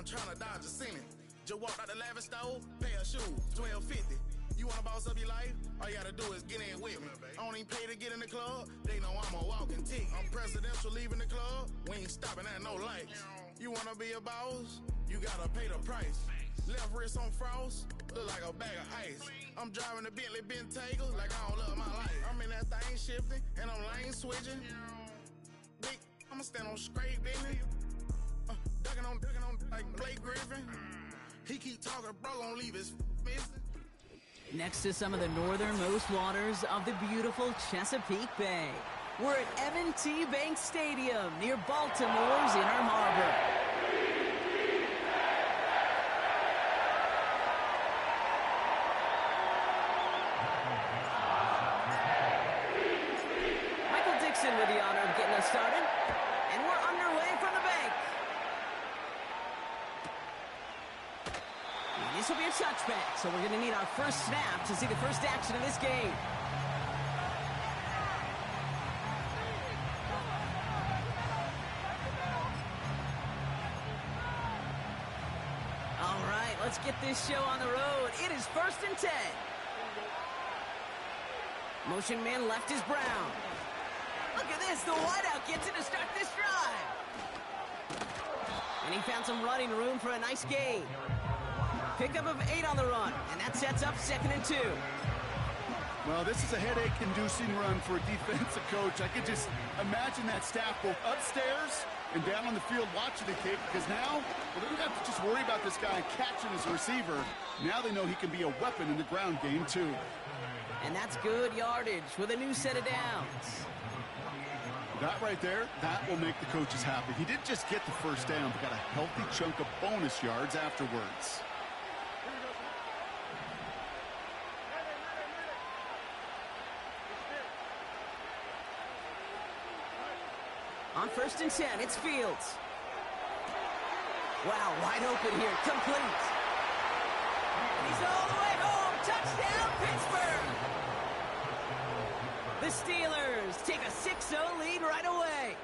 I'm trying to dodge a ceiling. Just walked out the lavish store, pair of shoes, $12.50. You wanna boss up your life? All you gotta do is get in with me. I don't even pay to get in the club. They know I'm a walking tick. I'm presidential leaving the club. We ain't stopping at no lights. You wanna be a boss? You gotta pay the price. Left wrist on frost, look like a bag of ice. I'm driving a Bentley Bentayga like I don't love my life. I'm in that thing shifting and I'm lane switching. Big, I'ma stand on straight business. Ducking on like Blake Griffin. He keep talking, bro, gon' leave his missing. Next to some of the northernmost waters of the beautiful Chesapeake Bay, we're at M&T Bank Stadium near Baltimore's Inner Harbor. Michael Dixon with the honor of getting us started, and we're underway from the bank. This will be a touchback, so we're going to need our first snap to see the first action of this game. All right, let's get this show on the road. It is 1st and 10. Motion man left is Brown. Look at this, the wideout gets it to start this drive. And he found some running room for a nice gain. Pickup of 8 on the run, and that sets up 2nd and 2. Well, this is a headache-inducing run for a defensive coach. I could just imagine that staff both upstairs and down on the field watching the kick, because now they don't have to just worry about this guy catching as a receiver. Now they know he can be a weapon in the ground game, too. And that's good yardage with a new set of downs. That right there, that will make the coaches happy. He didn't just get the first down, but got a healthy chunk of bonus yards afterwards. On 1st and 10, it's Fields. Wow, wide open here, complete. And he's all the way home, touchdown, Pittsburgh! The Steelers take a 6-0 lead right away.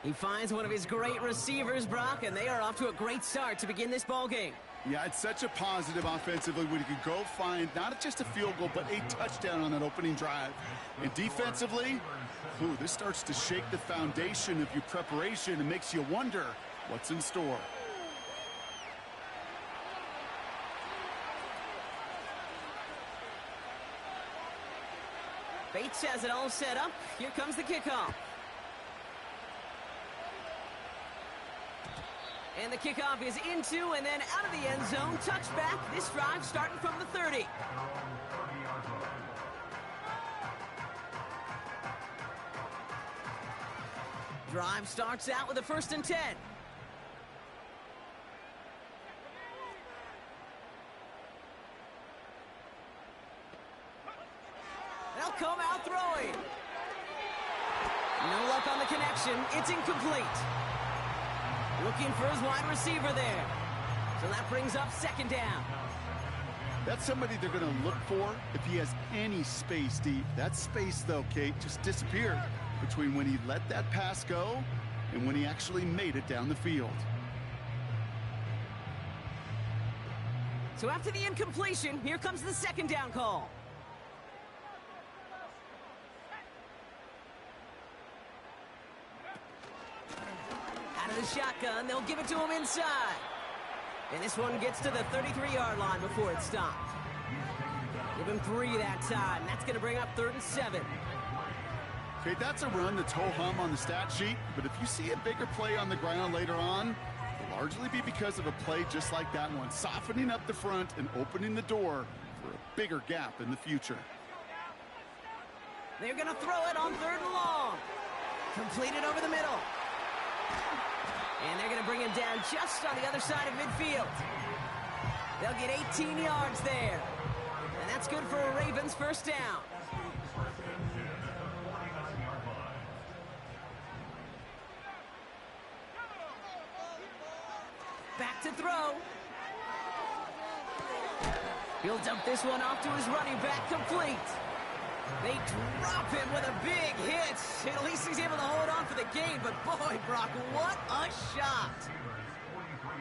He finds one of his great receivers, Brock, and they are off to a great start to begin this ball game. Yeah, it's such a positive offensively when you can go find not just a field goal, but a touchdown on that opening drive. And defensively, this starts to shake the foundation of your preparation and makes you wonder what's in store. Bates has it all set up. Here comes the kickoff. And the kickoff is into and then out of the end zone. Touchback. This drive starting from the 30. Drive starts out with a 1st and 10. They'll come out throwing. No luck on the connection. It's incomplete. Looking for his wide receiver there. So that brings up 2nd down. That's somebody they're going to look for if he has any space deep. That space, though, Kate, just disappeared between when he let that pass go and when he actually made it down the field. So after the incompletion, here comes the 2nd down call. Out of the shotgun, they'll give it to him inside. And this one gets to the 33-yard line before it stopped. Give him 3 that time. That's going to bring up 3rd and 7. Okay, that's a run that's ho-hum on the stat sheet, but if you see a bigger play on the ground later on, it'll largely be because of a play just like that one, softening up the front and opening the door for a bigger gap in the future. They're going to throw it on 3rd and long. Completed over the middle. And they're going to bring him down just on the other side of midfield. They'll get 18 yards there. And that's good for a Ravens 1st down. Back to throw. He'll dump this one off to his running back, complete. They drop him with a big hit. At least he's able to hold on for the game, but boy, Brock, what a shot.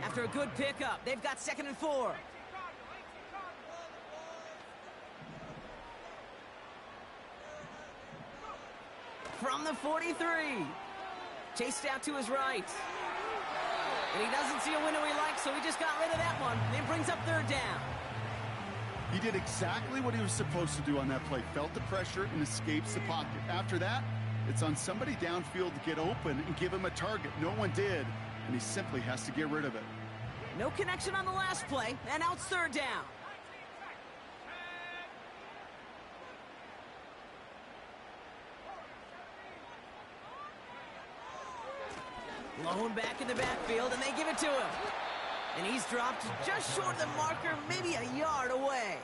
After a good pickup, they've got 2nd and 4. From the 43. Chased out to his right. And he doesn't see a window he likes, so he just got rid of that one. And it brings up 3rd down. He did exactly what he was supposed to do on that play. Felt the pressure and escapes the pocket. After that, it's on somebody downfield to get open and give him a target. No one did, and he simply has to get rid of it. No connection on the last play, and now it's 3rd down. Lone back in the backfield, and they give it to him. And he's dropped just short of the marker, maybe a yard away.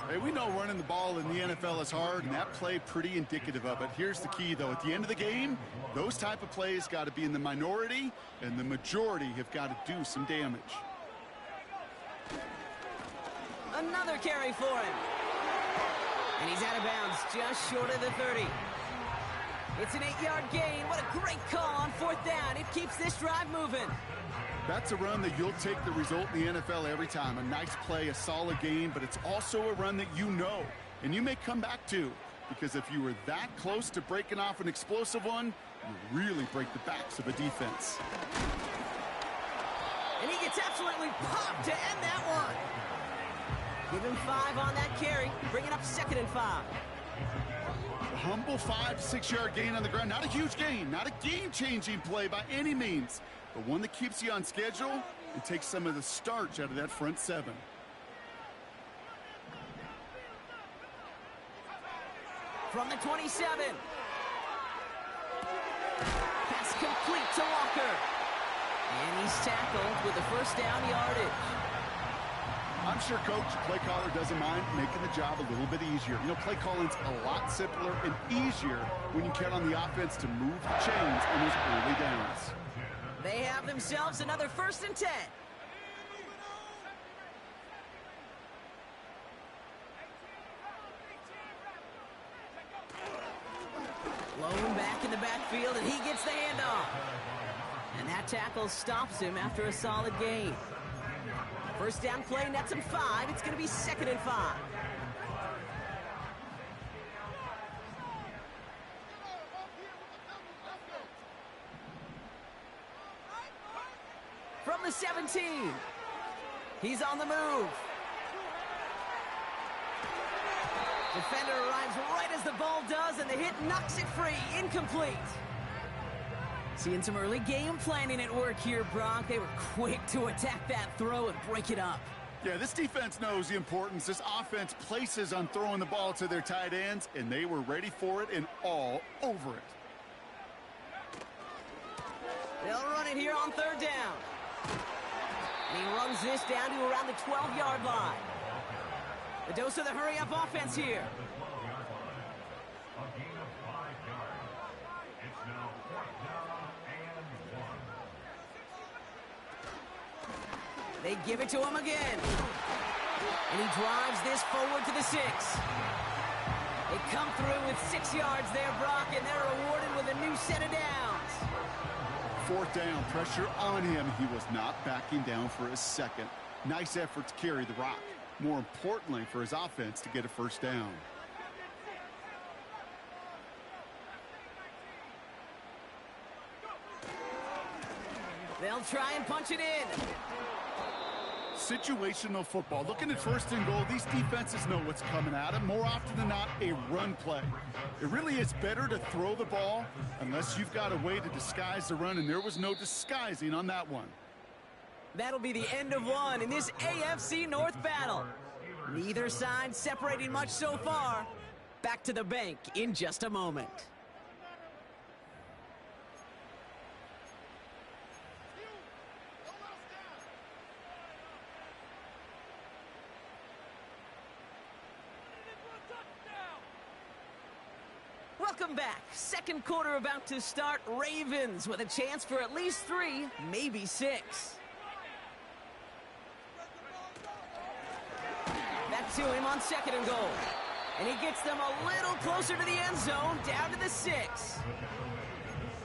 Hey, we know running the ball in the NFL is hard, and that play pretty indicative of it. Here's the key, though. At the end of the game, those type of plays got to be in the minority, and the majority have got to do some damage. Another carry for him. And he's out of bounds, just short of the 30. It's an 8-yard gain. What a great call on 4th down. It keeps this drive moving. That's a run that you'll take the result in the NFL every time. A nice play, a solid gain, but it's also a run that you know, and you may come back to, because if you were that close to breaking off an explosive one, you really break the backs of a defense. And he gets absolutely popped to end that one. Give him 5 on that carry, bring it up 2nd and 5. A humble 5 to 6 yard gain on the ground. Not a huge gain, not a game-changing play by any means, but one that keeps you on schedule and takes some of the starch out of that front 7. From the 27. Pass complete to Walker. And he's tackled with a 1st down yardage. I'm sure Coach, play caller, doesn't mind making the job a little bit easier. You know, play calling's a lot simpler and easier when you count on the offense to move the chains in those early downs. They have themselves another 1st and 10. Lone back in the backfield, and he gets the handoff. And that tackle stops him after a solid gain. 1st down play nets him 5. It's going to be 2nd and 5. From the 17. He's on the move. Defender arrives right as the ball does, and the hit knocks it free. Incomplete. Seeing some early game planning at work here, Brock. They were quick to attack that throw and break it up. Yeah, this defense knows the importance this offense places on throwing the ball to their tight ends, and they were ready for it and all over it. They'll run it here on 3rd down. And he runs this down to around the 12-yard line. The dose of the hurry-up offense here. They give it to him again. And he drives this forward to the 6. They come through with 6 yards there, Brock, and they're rewarded with a new set of downs. 4th down, pressure on him. He was not backing down for a second. Nice effort to carry the rock. More importantly, for his offense to get a 1st down. They'll try and punch it in. Situational football. Looking at 1st and goal, these defenses know what's coming at them. More often than not, a run play. It really is better to throw the ball unless you've got a way to disguise the run, and there was no disguising on that one. That'll be the end of one in this AFC North battle. Neither side separating much so far. Back to the bank in just a moment. Welcome back. 2nd quarter about to start. Ravens with a chance for at least 3, maybe 6. Back to him on 2nd and goal. And he gets them a little closer to the end zone, down to the 6.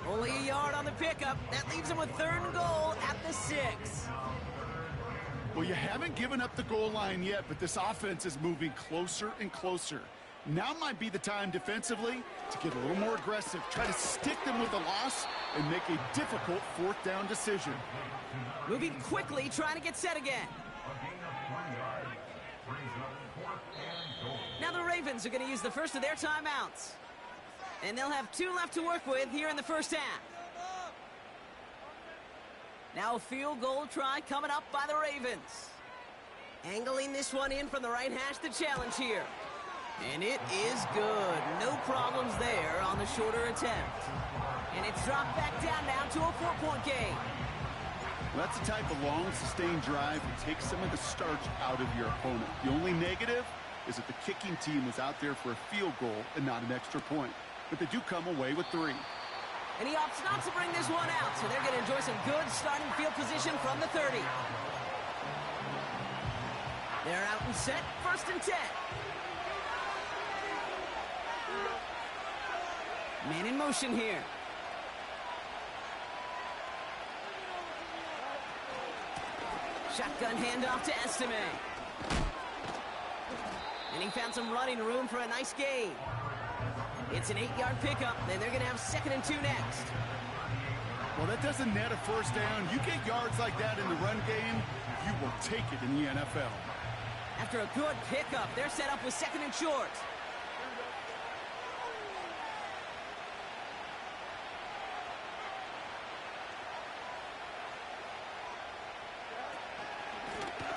Only a yard on the pickup. That leaves him with 3rd and goal at the to 6. Well, you haven't given up the goal line yet, but this offense is moving closer and closer. Now might be the time defensively to get a little more aggressive, try to stick them with a loss, and make a difficult fourth down decision. Moving quickly, trying to get set again. Now the Ravens are going to use the first of their timeouts. And they'll have 2 left to work with here in the first half. Now a field goal try coming up by the Ravens. Angling this one in from the right hash to challenge here. And it is good. No problems there on the shorter attempt. And it's dropped back down now to a 4-point game. Well, that's the type of long, sustained drive that takes some of the starch out of your opponent. The only negative is that the kicking team was out there for a field goal and not an extra point. But they do come away with 3. And he opts not to bring this one out, so they're going to enjoy some good starting field position from the 30. They're out and set, 1st and 10. Man in motion here. Shotgun handoff to Estime. And he found some running room for a nice gain. It's an 8-yard pickup, and they're going to have 2nd and 2 next. Well, that doesn't net a first down. You get yards like that in the run game, you will take it in the NFL. After a good pickup, they're set up with 2nd and short.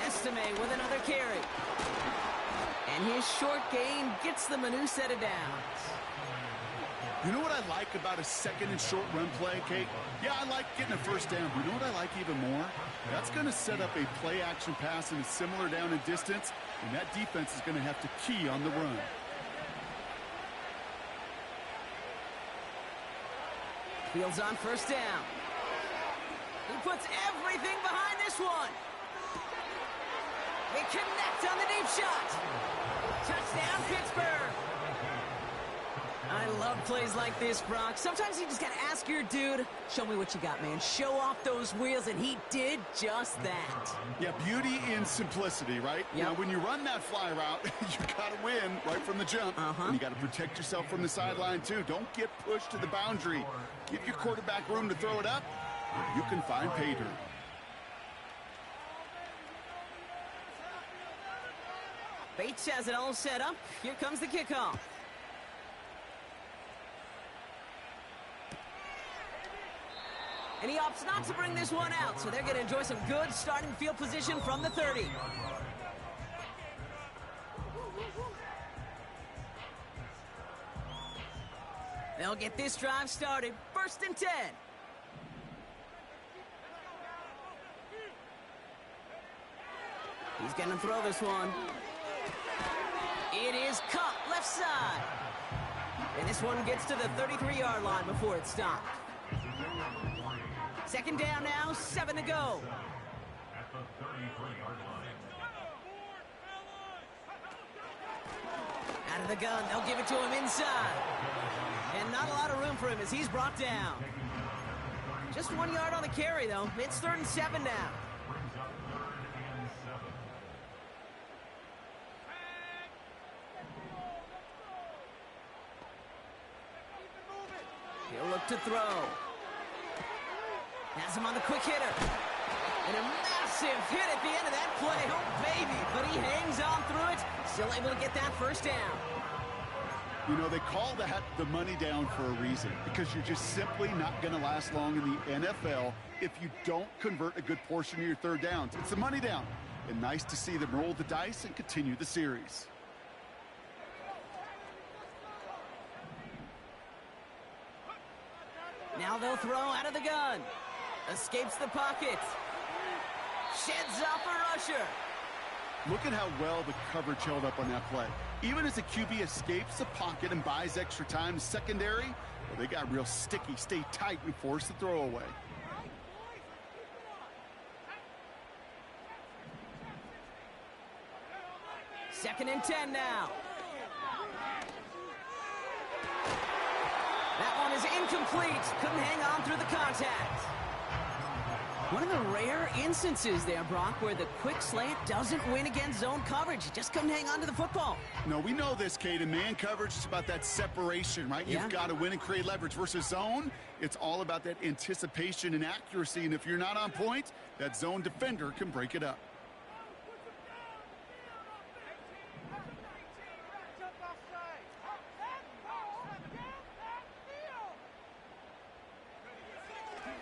Estime with another carry. And his short gain gets them a new set of downs. You know what I like about a 2nd and short run play, Kate? Yeah, I like getting a first down, but you know what I like even more? That's going to set up a play-action pass in a similar down and distance, and that defense is going to have to key on the run. Fields on 1st down. He puts everything behind this one. They connect on the deep shot. Touchdown, Pittsburgh. I love plays like this, Brock. Sometimes you just got to ask your dude, show me what you got, man. Show off those wheels, and he did just that. Yeah, beauty in simplicity, right? Yep. Now, when you run that fly route, you got to win right from the jump. And you got to protect yourself from the sideline, too. Don't get pushed to the boundary. Give your quarterback room to throw it up. You can find pay dirt. Bates has it all set up. Here comes the kickoff. And he opts not to bring this one out, so they're going to enjoy some good starting field position from the 30. They'll get this drive started. 1st and 10. He's going to throw this one. It is caught left side. And this one gets to the 33-yard line before it's stopped. 2nd down now, 7 to go. Out of the gun, they'll give it to him inside. And not a lot of room for him as he's brought down. Just 1 yard on the carry, though. It's 3rd and 7 now. He'll look to throw. Has him on the quick hitter. And a massive hit at the end of that play. Oh, baby. But he hangs on through it. Still able to get that 1st down. You know, they call that the money down for a reason, because you're just simply not going to last long in the NFL if you don't convert a good portion of your 3rd downs. It's the money down. And nice to see them roll the dice and continue the series. Now they'll throw out of the gun. Escapes the pocket. Sheds off a rusher. Look at how well the coverage held up on that play. Even as the QB escapes the pocket and buys extra time, secondary, well, they got real sticky. Stay tight and force the throw away. Second and 10 now. That one is incomplete. Couldn't hang on through the contact. One of the rare instances there, Brock, where the quick slant doesn't win against zone coverage. You just couldn't hang on to the football. No, we know this, Kate. In man coverage, it's about that separation, right? Yeah. You've got to win and create leverage versus zone. It's all about that anticipation and accuracy. And if you're not on point, that zone defender can break it up.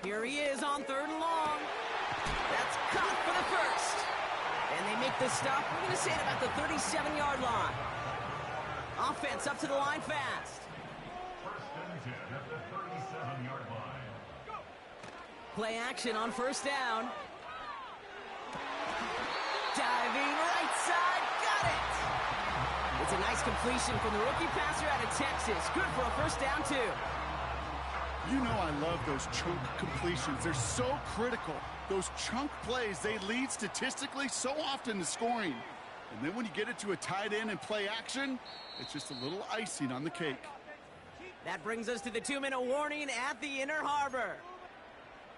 Here he is on 3rd and long. That's caught for the first. And they make the stop, we're going to say, at about the 37-yard line. Offense up to the line fast. First and 10 at the 37-yard line. Play action on 1st down. Diving right side, got it. It's a nice completion from the rookie passer out of Texas. Good for a 1st down, too. You know I love those chunk completions. They're so critical. Those chunk plays, they lead statistically so often to scoring. And then when you get it to a tight end and play action, it's just a little icing on the cake. That brings us to the 2-minute warning at the Inner Harbor.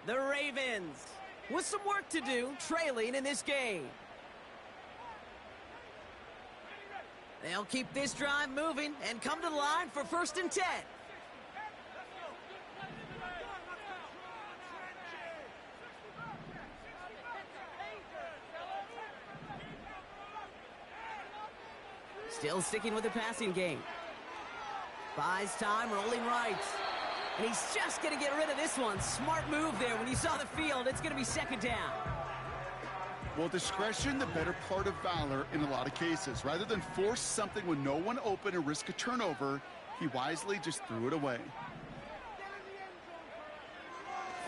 The Ravens with some work to do, trailing in this game. They'll keep this drive moving and come to the line for 1st and 10. Still sticking with the passing game. Buys time, rolling right. And he's just going to get rid of this one. Smart move there. When you saw the field, it's going to be 2nd down. Well, discretion, the better part of valor in a lot of cases. Rather than force something with no one open and risk a turnover, he wisely just threw it away.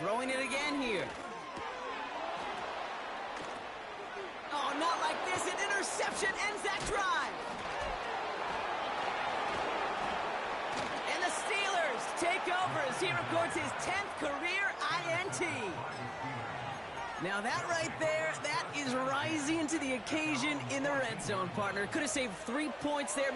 Throwing it again here. Oh, not like this. An interception ends that drive. And the Steelers take over as he records his 10th career INT. Now that right there, that is rising to the occasion in the red zone, partner. Could have saved 3 points there,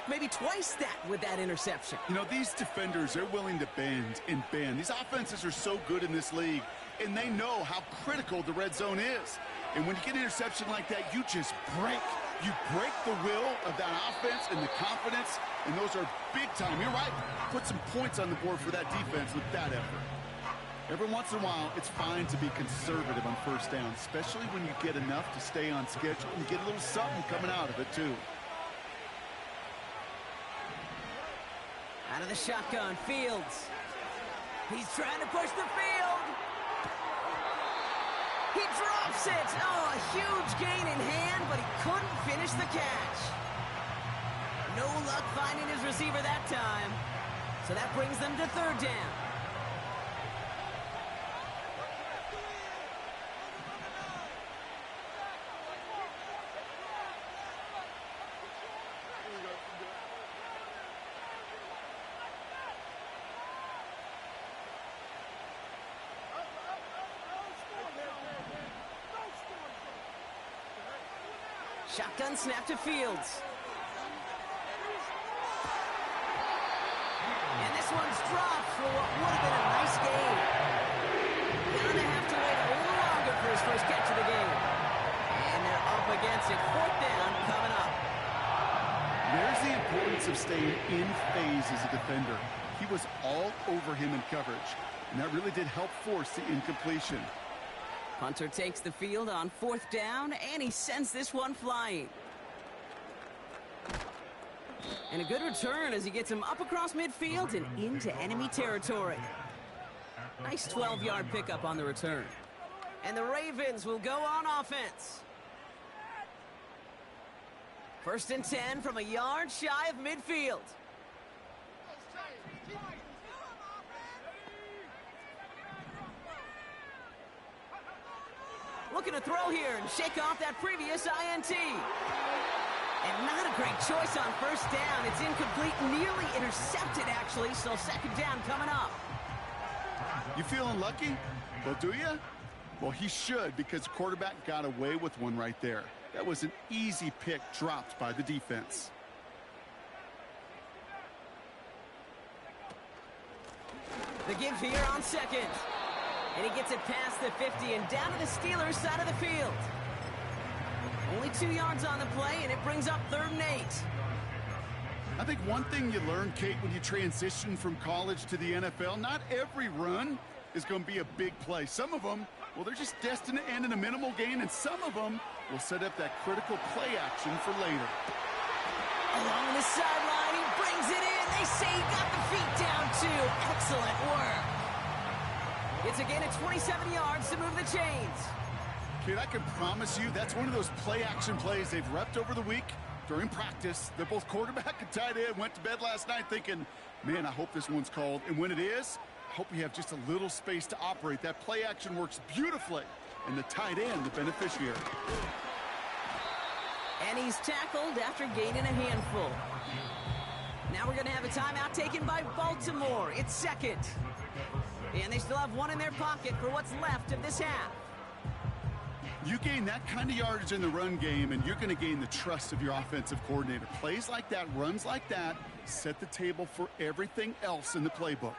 maybe twice that with that interception. You know, these defenders, they're willing to bend and bend. These offenses are so good in this league, and they know how critical the red zone is. And when you get an interception like that, you just break. You break the will of that offense and the confidence, and those are big time. You're right. Put some points on the board for that defense with that effort. Every once in a while, it's fine to be conservative on 1st down, especially when you get enough to stay on schedule and get a little something coming out of it, too. Out of the shotgun, Fields. He's trying to push the field. He drops it. Oh, a huge gain in hand, but he couldn't finish the catch. No luck finding his receiver that time. So that brings them to 3rd down. Shotgun snap to Fields. And this one's dropped for what would have been a nice game. Gonna have to wait a little longer for his first catch of the game. And they're up against it. 4th down coming up. There's the importance of staying in phase as a defender. He was all over him in coverage, and that really did help force the incompletion. Punter takes the field on 4th down, and he sends this one flying. And a good return as he gets him up across midfield and into enemy territory. Nice 12-yard pickup on the return. And the Ravens will go on offense. 1st and 10 from a yard shy of midfield. Looking to throw here and shake off that previous INT. And not a great choice on 1st down. It's incomplete, nearly intercepted, actually, so 2nd down coming up. You feeling lucky? Well, do you? Well, he should, because the quarterback got away with one right there. That was an easy pick dropped by the defense. The give here on 2nd. And he gets it past the 50 and down to the Steelers' side of the field. Only 2 yards on the play, and it brings up 3rd and 8. I think one thing you learn, Kate, when you transition from college to the NFL, not every run is going to be a big play. Some of them, well, they're just destined to end in a minimal gain, and some of them will set up that critical play action for later. Along the sideline, he brings it in. They say he got the feet down, too. Excellent work. It's a gain of 27 yards to move the chains. Kid, I can promise you that's one of those play-action plays they've repped over the week during practice. They're both quarterback and tight end. Went to bed last night thinking, man, I hope this one's called. And when it is, I hope we have just a little space to operate. That play action works beautifully, and the tight end, the beneficiary. And he's tackled after gaining a handful. Now we're going to have a timeout taken by Baltimore. It's second. And they still have one in their pocket for what's left of this half. You gain that kind of yardage in the run game, and you're going to gain the trust of your offensive coordinator. Plays like that, runs like that, set the table for everything else in the playbook.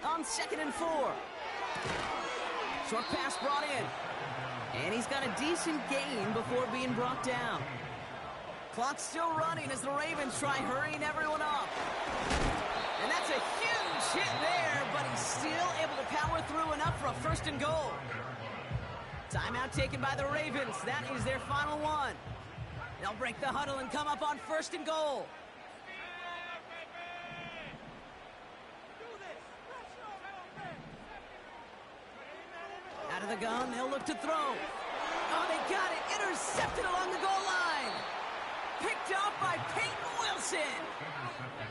On 2nd and 4. Short pass brought in. And he's got a decent gain before being brought down. Clock's still running as the Ravens try hurrying everyone up. And that's a huge hit there, but he's still able to power through enough for a 1st and goal. Timeout taken by the Ravens. That is their final one. They'll break the huddle and come up on 1st and goal. Out of the gun, they'll look to throw. Oh, they got it. Intercepted along the goal line. Picked off by Peyton Wilson.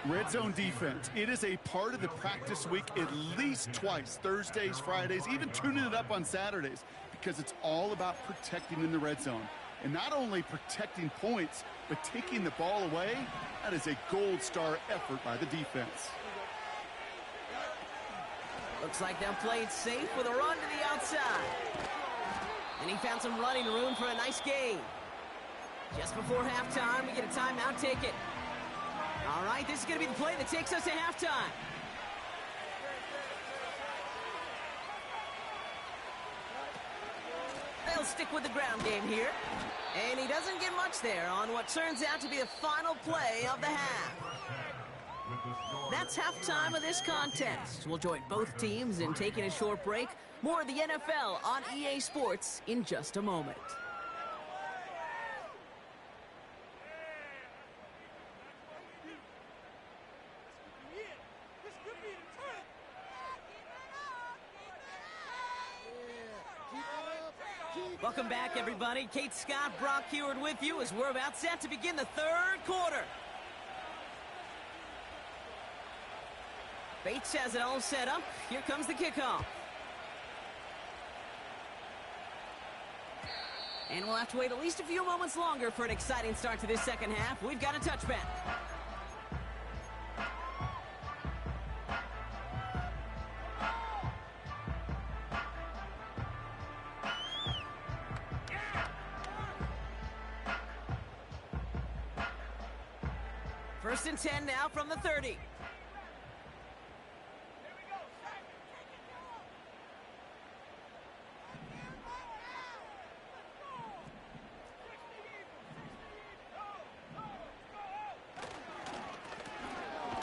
Red zone defense. It is a part of the practice week at least twice. Thursdays, Fridays, even tuning it up on Saturdays, because it's all about protecting in the red zone. And not only protecting points, but taking the ball away. That is a gold star effort by the defense. Looks like they'll play it safe with a run to the outside. And he found some running room for a nice gain. Just before halftime, we get a timeout, take it. All right, this is going to be the play that takes us to halftime. They'll stick with the ground game here. And he doesn't get much there on what turns out to be the final play of the half. That's halftime of this contest. We'll join both teams in taking a short break. More of the NFL on EA Sports in just a moment. Welcome back, everybody. Kate Scott, Brock Heward with you as we're about set to begin the 3rd quarter. Bates has it all set up. Here comes the kickoff. And we'll have to wait at least a few moments longer for an exciting start to this 2nd half. We've got a touchback. First and 10 now from the 30.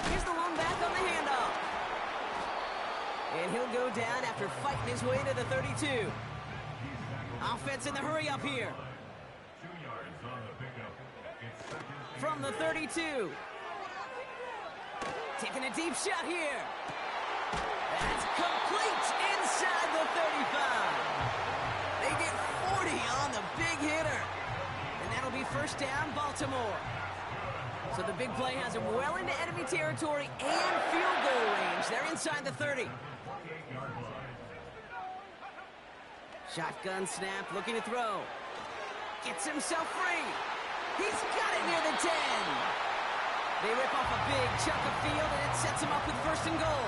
Here's the one back on the handoff. And he'll go down after fighting his way to the 32. Offense in the hurry up here. 2 yards on the pickup. It's 2nd. From the 32. Taking a deep shot here. That's complete inside the 35. They get 40 on the big hitter. And that'll be 1st down, Baltimore. So the big play has them well into enemy territory and field goal range. They're inside the 30. Shotgun snap, looking to throw. Gets himself free. He's got it near the 10. They rip off a big chunk of field, and it sets him up with 1st and goal.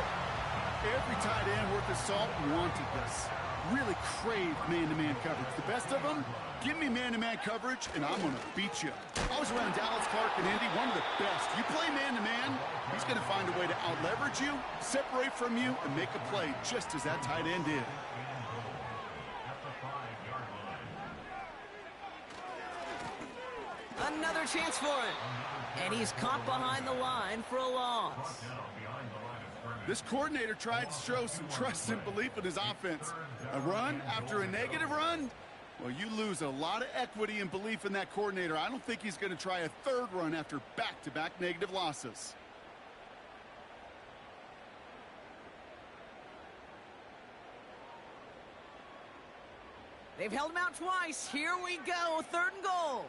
Every tight end worth his salt wanted this. Really craved man-to-man coverage. The best of them, give me man-to-man coverage, and I'm going to beat you. I was around Dallas, Clark, and Indy, one of the best. You play man-to-man, he's going to find a way to out-leverage you, separate from you, and make a play, just as that tight end did. Another chance for him. And he's caught behind the line for a loss. This coordinator tried to show some trust and belief in his offense. A run after a negative run? Well, you lose a lot of equity and belief in that coordinator. I don't think he's going to try a third run after back-to-back negative losses. They've held him out twice. Here we go, 3rd and goal.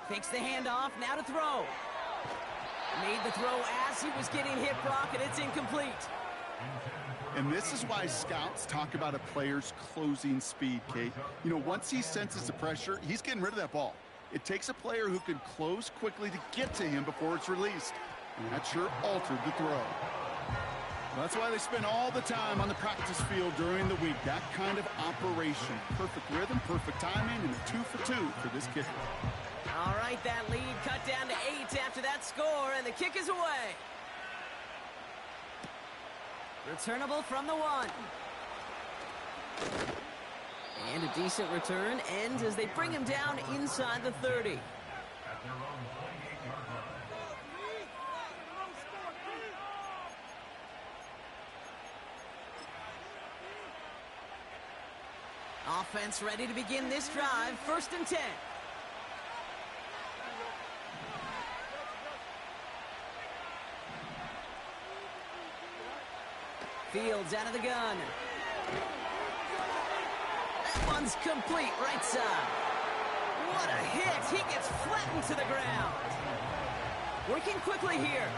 Takes the handoff, now to throw. Made the throw as he was getting hit, Brock, and it's incomplete. And this is why scouts talk about a player's closing speed, Kate. You know, once he senses the pressure, he's getting rid of that ball. It takes a player who can close quickly to get to him before it's released. And that sure altered the throw. Well, that's why they spend all the time on the practice field during the week. That kind of operation. Perfect rhythm, perfect timing, and a 2 for 2 for this kicker. All right, that lead cut down to 8 after that score, and the kick is away. Returnable from the 1. And a decent return ends as they bring him down inside the 30. Offense ready to begin this drive. 1st and 10. Fields out of the gun. That one's complete, right side. What a hit. He gets flattened to the ground. Working quickly here.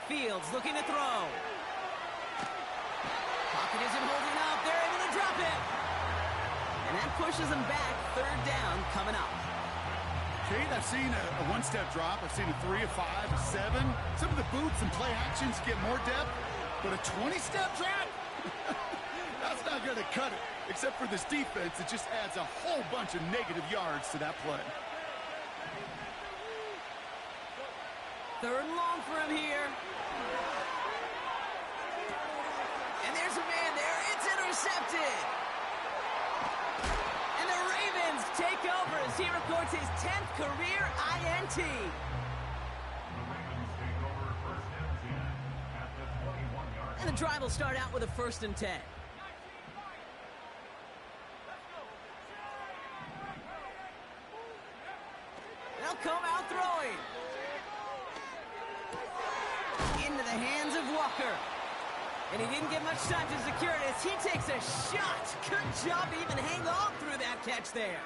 Fields looking to throw. Pocket isn't holding up. They're able to drop it. And that pushes them back. 3rd down coming up. Kate, I've seen a one-step drop. I've seen a 3, a 5, a 7. Some of the boots and play actions get more depth, but a 20-step drop? That's not going to cut it. Except for this defense, it just adds a whole bunch of negative yards to that play. 3rd and long for him here. And there's a man there. It's intercepted. And the Ravens take over as he records his 10th career INT. The Ravens take over 1st and 10 at the 21-yard line. And the drive will start out with a 1st and 10. They'll come out throwing. Into the hands of Walker. And he didn't get much time to secure it as he takes a shot. Good job to even hang on through that catch there.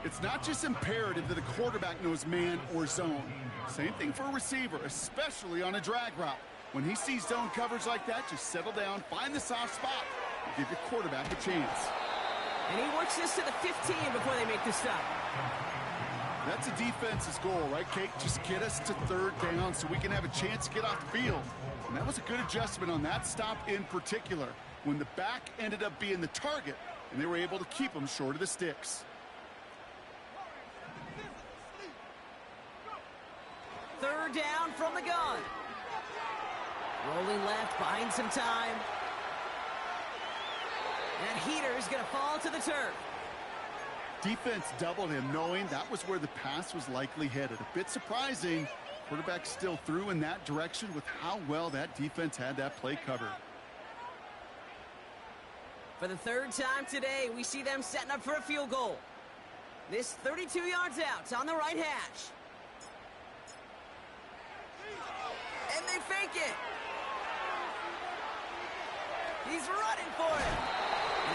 It's not just imperative that a quarterback knows man or zone. Same thing for a receiver, especially on a drag route. When he sees zone coverage like that, just settle down, find the soft spot, and give your quarterback a chance. And he works this to the 15 before they make the stop. That's a defense's goal, right, Kate? Just get us to 3rd down so we can have a chance to get off the field. And that was a good adjustment on that stop in particular, when the back ended up being the target, and they were able to keep him short of the sticks. 3rd down from the gun. Rolling left, buying some time. That heater is going to fall to the turf. Defense doubled him, knowing that was where the pass was likely headed. A bit surprising. Quarterback still threw in that direction with how well that defense had that play covered. For the 3rd time today, we see them setting up for a field goal. This 32 yards out on the right hash. And they fake it. He's running for it.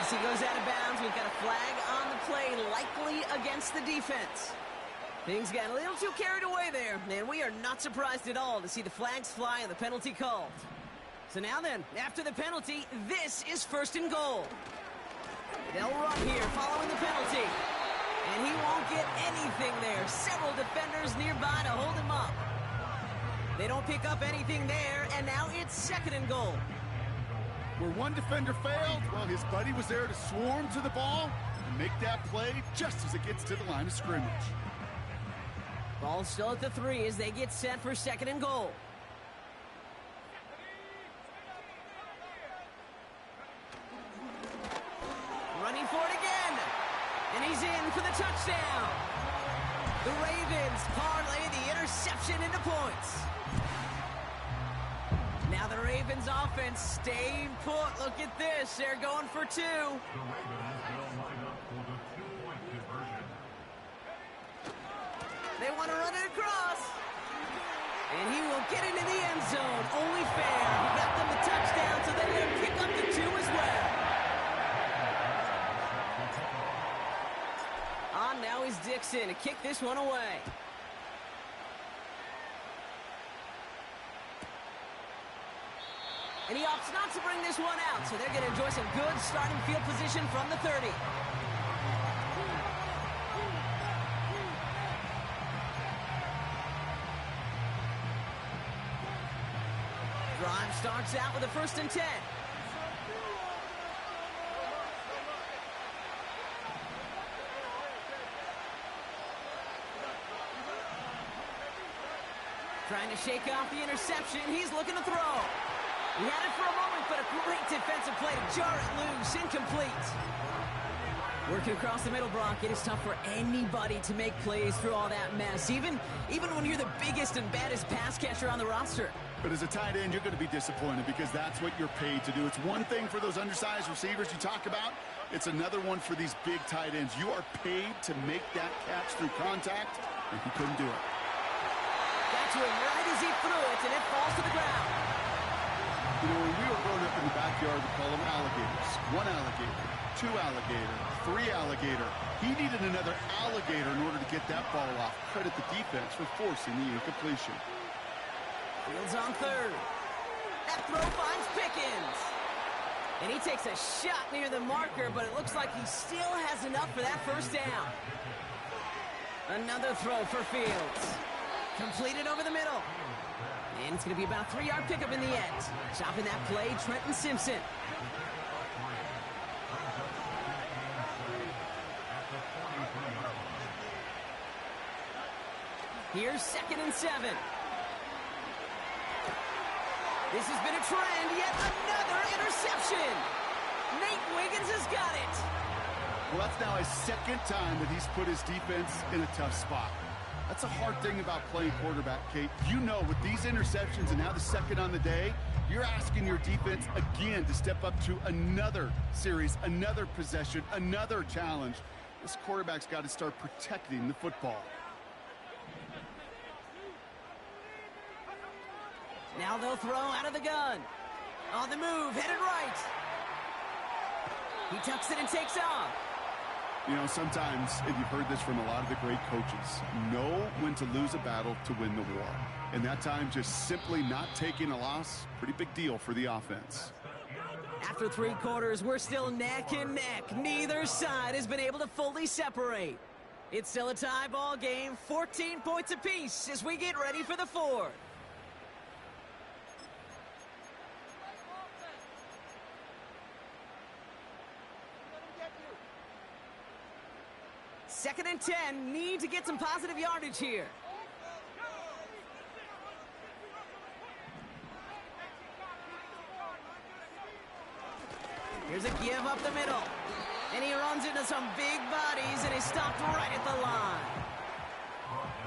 As he goes out of bounds, we've got a flag on the play, likely against the defense. Things got a little too carried away there, and we are not surprised at all to see the flags fly and the penalty called. So now then, after the penalty, this is 1st and goal. They'll run here following the penalty. And he won't get anything there. Several defenders nearby to hold him up. They don't pick up anything there, and now it's 2nd and goal. Where one defender failed, well, his buddy was there to swarm to the ball and make that play just as it gets to the line of scrimmage. Ball still at the 3 as they get set for 2nd and goal. Running for it again. And he's in for the touchdown. The Ravens parlay the interception into points. Now the Ravens offense staying put. Look at this. They're going for 2. The Ravens will line up for the 2-point conversion. They want to run it across. And he will get into the end zone. Only fair. He got them the touchdown, so they will pick up the 2 as well. Now is Dixon to kick this one away. And he opts not to bring this one out, so they're going to enjoy some good starting field position from the 30. Drive starts out with a 1st and 10. Trying to shake off the interception. He's looking to throw. He had it for a moment, but a great defensive play to jar it loose. Incomplete. Working across the middle, Brock. It is tough for anybody to make plays through all that mess, even when you're the biggest and baddest pass catcher on the roster. But as a tight end, you're going to be disappointed because that's what you're paid to do. It's one thing for those undersized receivers you talk about. It's another one for these big tight ends. You are paid to make that catch through contact, and he couldn't do it. To him right as he threw it, and it falls to the ground. You know, when we were growing up in the backyard, we call them alligators. 1 alligator, 2 alligator, 3 alligator. He needed another alligator in order to get that ball off. Credit the defense for forcing the incompletion. Fields on 3rd. That throw finds Pickens. And he takes a shot near the marker, but it looks like he still has enough for that 1st down. Another throw for Fields. Completed over the middle. And it's going to be about a 3-yard pickup in the end. Chopping that play, Trenton Simpson. Here's 2nd and 7. This has been a trend. Yet another interception. Nate Wiggins has got it. Well, that's now his 2nd time that he's put his defense in a tough spot. That's a hard thing about playing quarterback, Kate. You know, with these interceptions and now the 2nd on the day, you're asking your defense again to step up to another series, another possession, another challenge. This quarterback's got to start protecting the football. Now they'll throw out of the gun. On the move, headed right. He tucks it and takes off. You know, sometimes, and you've heard this from a lot of the great coaches, know when to lose a battle to win the war. And that time, just simply not taking a loss, pretty big deal for the offense. After 3 quarters, we're still neck and neck. Neither side has been able to fully separate. It's still a tie ball game, 14 points apiece as we get ready for the 4th. Second and 10, need to get some positive yardage here. Here's a give up the middle. And he runs into some big bodies and is stopped right at the line.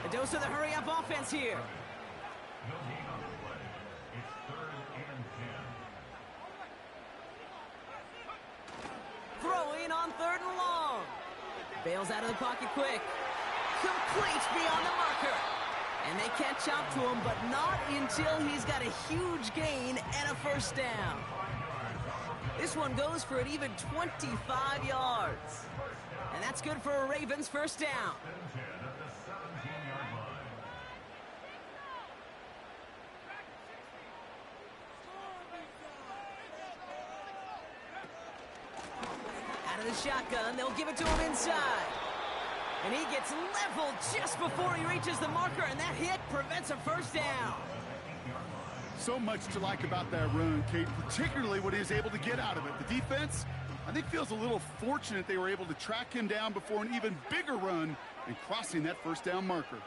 A dose of the hurry-up offense here. It's 3rd and 10. Throwing on 3rd and long. Bails out of the pocket quick. Complete beyond the marker. And they catch up to him, but not until he's got a huge gain and a 1st down. This one goes for an even 25 yards. And that's good for a Ravens 1st down. the shotgun. They'll give it to him inside. And he gets leveled just before he reaches the marker, and that hit prevents a first down. So much to like about that run, Kate, particularly what he was able to get out of it. The defense, I think, feels a little fortunate they were able to track him down before an even bigger run and crossing that first down marker.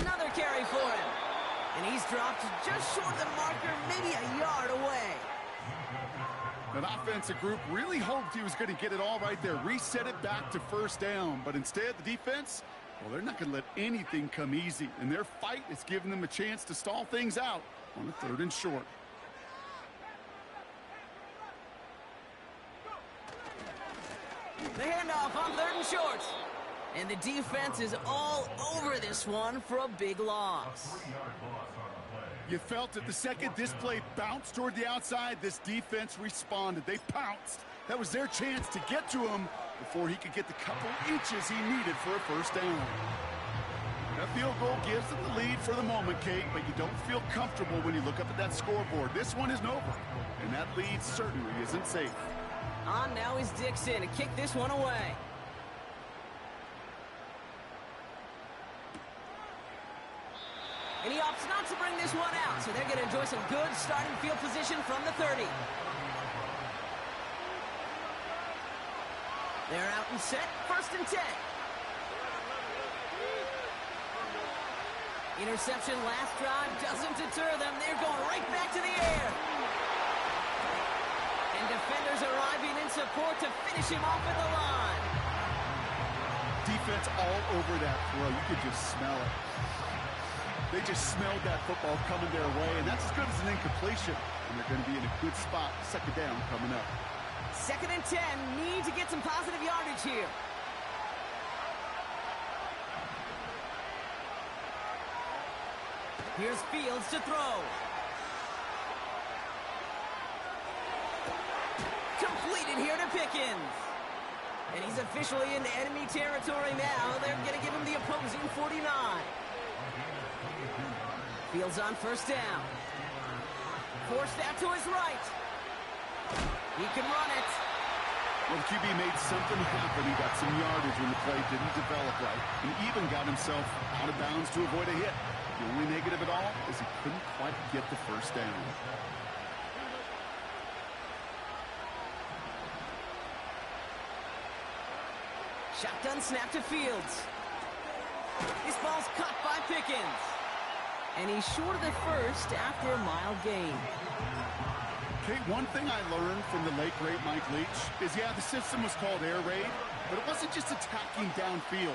Another carry for him. And he's dropped just short of the marker, maybe a yard away. That offensive group really hoped he was going to get it all right there, reset it back to first down. But instead, the defense, well, they're not going to let anything come easy. And their fight is giving them a chance to stall things out on a 3rd and short. The handoff on 3rd and short. And the defense is all over this one for a big loss. You felt it the second this play bounced toward the outside, this defense responded. They pounced. That was their chance to get to him before he could get the couple inches he needed for a first down. That field goal gives them the lead for the moment, Kate, but you don't feel comfortable when you look up at that scoreboard. This one isn't over, and that lead certainly isn't safe. On now is Dixon to kick this one away. And he opts not to bring this one out, so they're going to enjoy some good starting field position from the 30. They're out and set, 1st and 10. Interception last drive doesn't deter them. They're going right back to the air. And defenders arriving in support to finish him off at the line. Defense all over that throw. You could just smell it. They just smelled that football coming their way, and that's as good as an incompletion. And they're going to be in a good spot. 2nd down coming up. 2nd and 10. Need to get some positive yardage here. Here's Fields to throw. Completed here to Pickens. And he's officially into enemy territory now. They're going to give him the opposing 49. Fields on 1st down. Forced out to his right. He can run it. Well, the QB made something happen. He got some yardage when the play didn't develop right, and even got himself out of bounds to avoid a hit. The only negative at all is he couldn't quite get the first down. Shotgun snap to Fields. This ball's caught by Pickens. And he's short of the first after a mild gain. Kate, one thing I learned from the late, great Mike Leach is, yeah, the system was called air raid, but it wasn't just attacking downfield.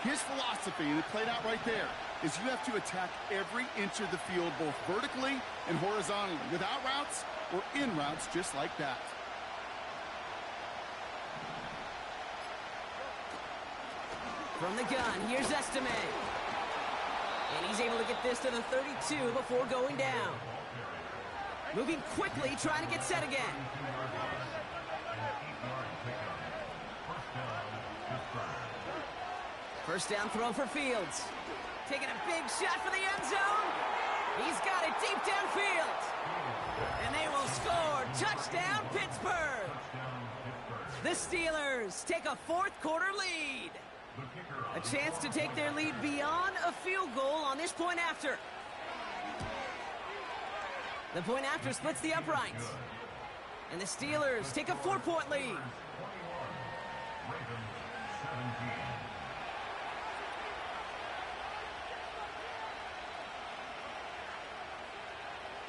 His philosophy, and it played out right there, is you have to attack every inch of the field, both vertically and horizontally, without routes or in routes just like that. From the gun, here's Estime. And he's able to get this to the 32 before going down. Moving quickly, trying to get set again. First down throw for Fields. Taking a big shot for the end zone. He's got it deep downfield. And they will score. Touchdown, Pittsburgh. The Steelers take a 4th quarter lead. A chance to take their lead beyond a field goal on this point after. The point after splits the uprights. And the Steelers take a 4-point lead.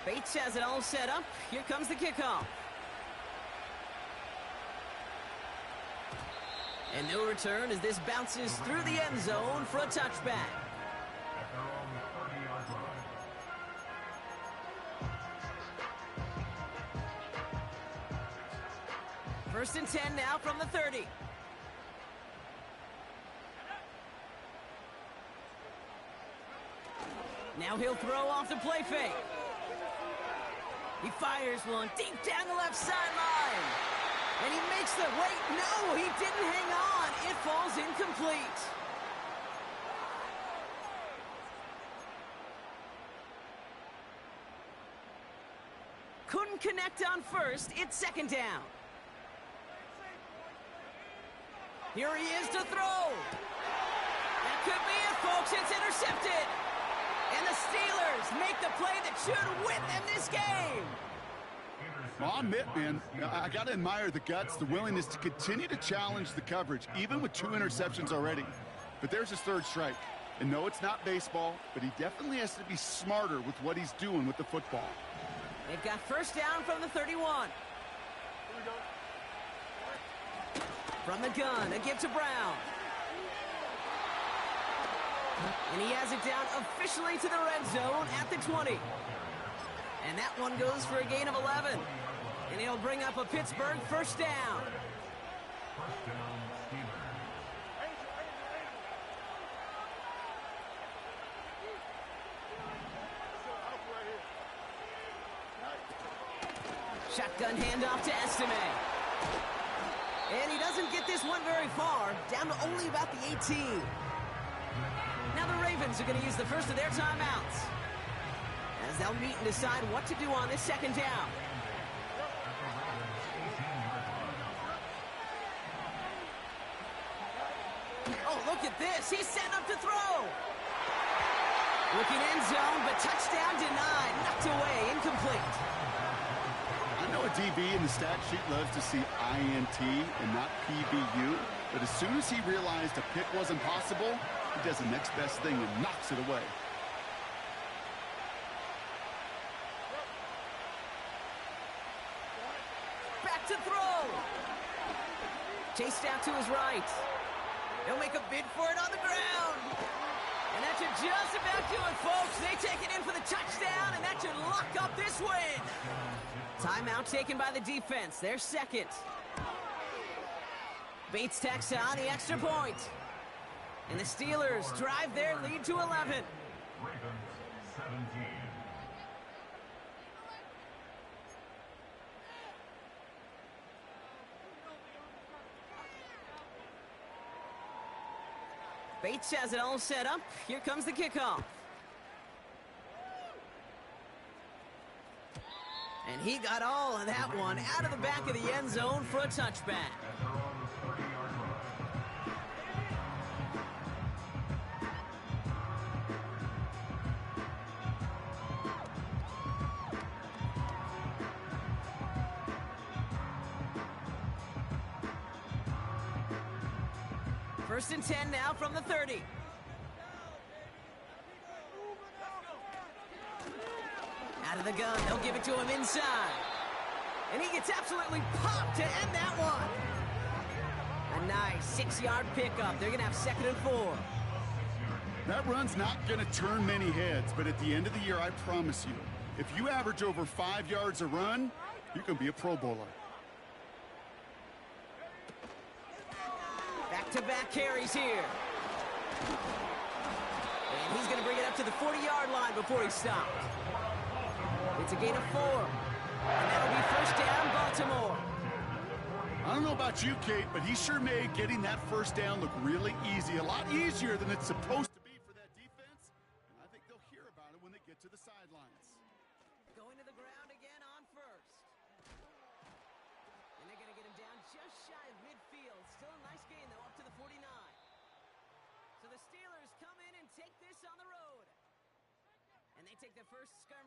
Bates has it all set up. Here comes the kickoff. And no return as this bounces through the end zone for a touchback. First and 10 now from the 30. Now he'll throw off the play fake. He fires one deep down the left sideline. And he makes the, wait, no, he didn't hang on. It falls incomplete. Couldn't connect on first. It's second down. Here he is to throw. That could be it, folks. It's intercepted. And the Steelers make the play that should win them this game. Well, I'll admit, man, I got to admire the guts, the willingness to continue to challenge the coverage, even with 2 interceptions already. But there's his third strike. And no, it's not baseball, but he definitely has to be smarter with what he's doing with the football. They've got first down from the 31. From the gun, a give to Brown. And he has it down officially to the red zone at the 20. And that one goes for a gain of 11. And he'll bring up a Pittsburgh first down. First down, Steelers. Shotgun handoff to Estime. And he doesn't get this one very far, down to only about the 18. Now the Ravens are going to use the first of their timeouts, as they'll meet and decide what to do on this second down. Oh, look at this. He's setting up to throw. Looking end zone, but touchdown denied. Knocked away, incomplete. I know a DB in the stat sheet loves to see INT and not PBU, but as soon as he realized a pick wasn't possible, he does the next best thing and knocks it away. Back to throw. Chased out to his right. He'll make a bid for it on the ground. And that should just about do it, folks. They take it in for the touchdown, and that should lock up this win. Timeout taken by the defense. Their second. Bates tacks on the extra point. And the Steelers drive their lead to 11. Ravens 17. Bates has it all set up. Here comes the kickoff. And he got all of that one out of the back of the end zone for a touchback. First and 10 now from the 30. Out of the gun, they'll give it to him inside. And he gets absolutely popped to end that one. A nice 6-yard pickup. They're going to have second and 4. That run's not going to turn many heads, but at the end of the year, I promise you, if you average over 5 yards a run, you're going to be a Pro Bowler. Back-to-back carries here. And he's going to bring it up to the 40-yard line before he stopped. It's a gain of 4. And that'll be first down, Baltimore. I don't know about you, Kate, but he sure made getting that first down look really easy. A lot easier than it's supposed to be for that defense. And I think they'll hear about it when they get to the sidelines. Going to the ground again on first. And they're going to get him down just shy of midfield. Still a nice gain, though, up to the 49. So the Steelers come in and take this on the road. And they take their first skirmish.